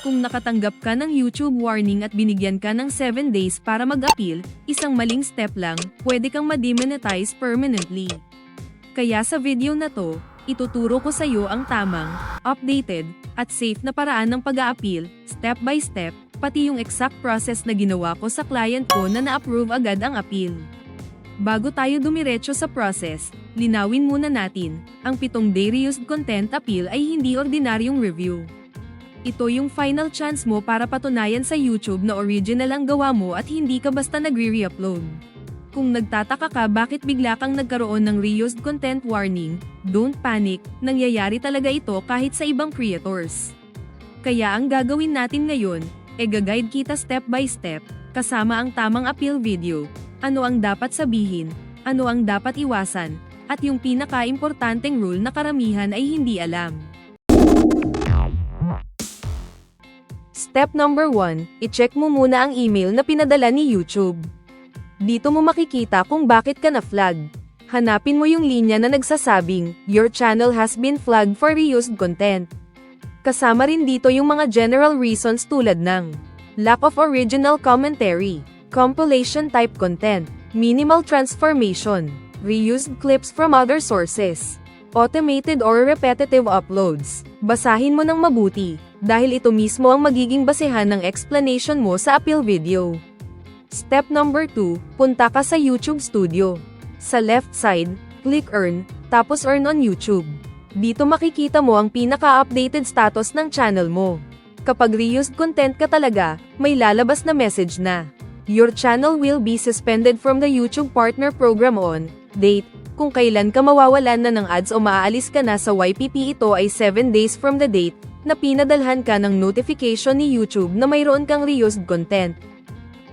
Kung nakatanggap ka ng YouTube warning at binigyan ka ng 7 days para mag-appeal, isang maling step lang, pwede kang ma-demonetize permanently. Kaya sa video na to, ituturo ko sa iyo ang tamang, updated, at safe na paraan ng pag-a-appeal, step by step, pati yung exact process na ginawa ko sa client ko na na-approve agad ang appeal. Bago tayo dumiretso sa process, linawin muna natin, ang 7-day reused content appeal ay hindi ordinaryong review. Ito yung final chance mo para patunayan sa YouTube na original ang gawa mo at hindi ka basta nagre-re-upload. Kung nagtataka ka bakit bigla kang nagkaroon ng reused content warning, don't panic, nangyayari talaga ito kahit sa ibang creators. Kaya ang gagawin natin ngayon, gaguide kita step by step, kasama ang tamang appeal video, ano ang dapat sabihin, ano ang dapat iwasan, at yung pinaka-importanteng rule na karamihan ay hindi alam. Step number 1, i-check mo muna ang email na pinadala ni YouTube. Dito mo makikita kung bakit ka na-flag. Hanapin mo yung linya na nagsasabing, your channel has been flagged for reused content. Kasama rin dito yung mga general reasons tulad ng lack of original commentary, compilation type content, minimal transformation, reused clips from other sources, automated or repetitive uploads. Basahin mo ng mabuti, dahil ito mismo ang magiging basehan ng explanation mo sa appeal video. Step number 2, punta ka sa YouTube Studio. Sa left side, click Earn, tapos Earn on YouTube. Dito makikita mo ang pinaka-updated status ng channel mo. Kapag reused content ka talaga, may lalabas na message na your channel will be suspended from the YouTube Partner Program on date. Kung kailan ka mawawalan na ng ads o maaalis ka na sa YPP, ito ay 7 days from the date na pinadalhan ka ng notification ni YouTube na mayroon kang reused content.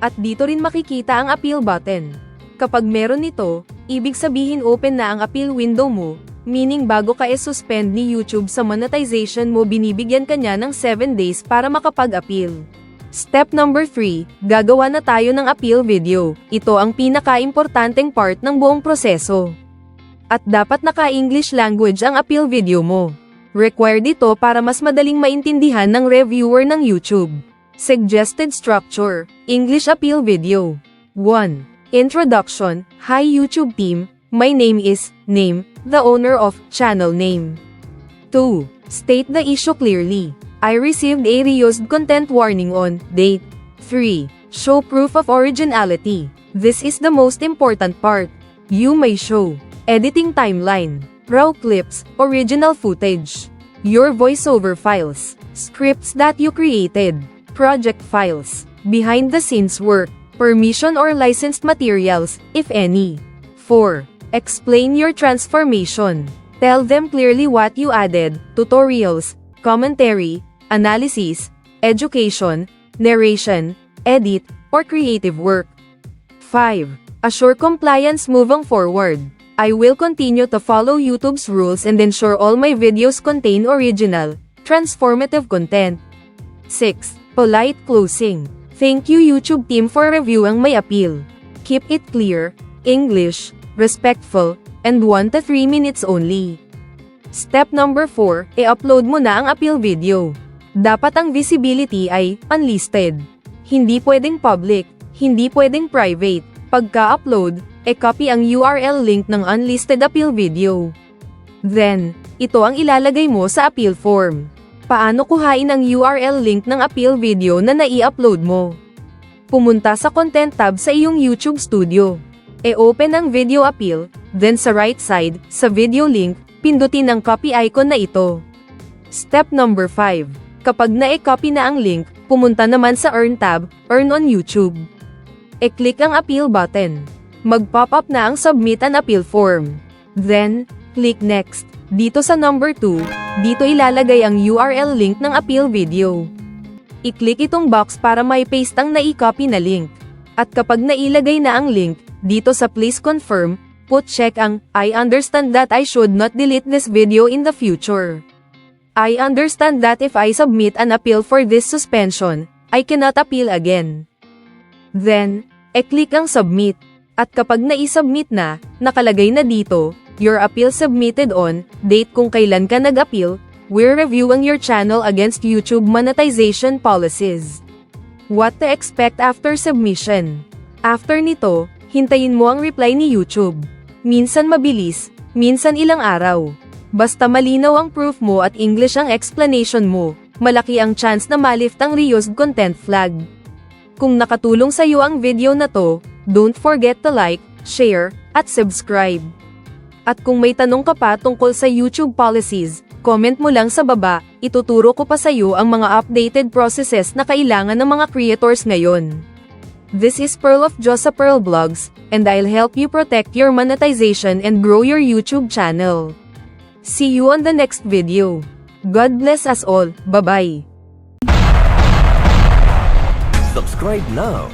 At dito rin makikita ang appeal button. Kapag meron nito, ibig sabihin open na ang appeal window mo, meaning bago ka suspend ni YouTube sa monetization mo, binibigyan ka niya ng 7 days para makapag-appeal. Step number 3, gagawa na tayo ng appeal video. Ito ang pinaka-importanteng part ng buong proseso. At dapat naka-English language ang appeal video mo. Required ito para mas madaling maintindihan ng reviewer ng YouTube. Suggested structure, English appeal video. 1. Introduction. Hi YouTube team, my name is, name, the owner of, channel name. 2. State the issue clearly. I received a reused content warning on, date. 3. Show proof of originality. This is the most important part. You may show editing timeline, raw clips, original footage, your voiceover files, scripts that you created, project files, behind-the-scenes work, permission or licensed materials, if any. 4. Explain your transformation. Tell them clearly what you added, tutorials, commentary, analysis, education, narration, edit, or creative work. 5. Assure compliance moving forward. I will continue to follow YouTube's rules and ensure all my videos contain original, transformative content. 6. Polite closing. Thank you YouTube team for reviewing my appeal. Keep it clear, English, respectful, and 1 to 3 minutes only. Step number 4, i-upload mo na ang appeal video. Dapat ang visibility ay unlisted. Hindi pwedeng public, hindi pwedeng private. Pagka-upload, copy ang URL link ng unlisted appeal video. Then, ito ang ilalagay mo sa appeal form. Paano kuhain ang URL link ng appeal video na nai-upload mo? Pumunta sa Content tab sa iyong YouTube Studio. Open ang video appeal, then sa right side, sa video link, pindutin ang copy icon na ito. Step number 5. Kapag na-copy na ang link, pumunta naman sa Earn tab, Earn on YouTube. I-click ang appeal button. Mag-pop up na ang Submit an Appeal Form. Then, click Next. Dito sa number 2, dito ilalagay ang URL link ng appeal video. I-click itong box para may paste ang nai-copy na link. At kapag nailagay na ang link, dito sa Please Confirm, put check ang I understand that I should not delete this video in the future. I understand that if I submit an appeal for this suspension, I cannot appeal again. Then, i-click ang Submit. At kapag nai-submit na, nakalagay na dito, your appeal submitted on, date kung kailan ka nag-appeal, we're reviewing your channel against YouTube monetization policies. What to expect after submission? After nito, hintayin mo ang reply ni YouTube. Minsan mabilis, minsan ilang araw. Basta malinaw ang proof mo at English ang explanation mo, malaki ang chance na malift ang reused content flag. Kung nakatulong sa iyo ang video na to, don't forget to like, share, at subscribe. At kung may tanong ka pa tungkol sa YouTube policies, comment mo lang sa baba, ituturo ko pa sa iyo ang mga updated processes na kailangan ng mga creators ngayon. This is Pearl of Diyos sa Pearl Vlogs, and I'll help you protect your monetization and grow your YouTube channel. See you on the next video. God bless us all, bye-bye. Subscribe now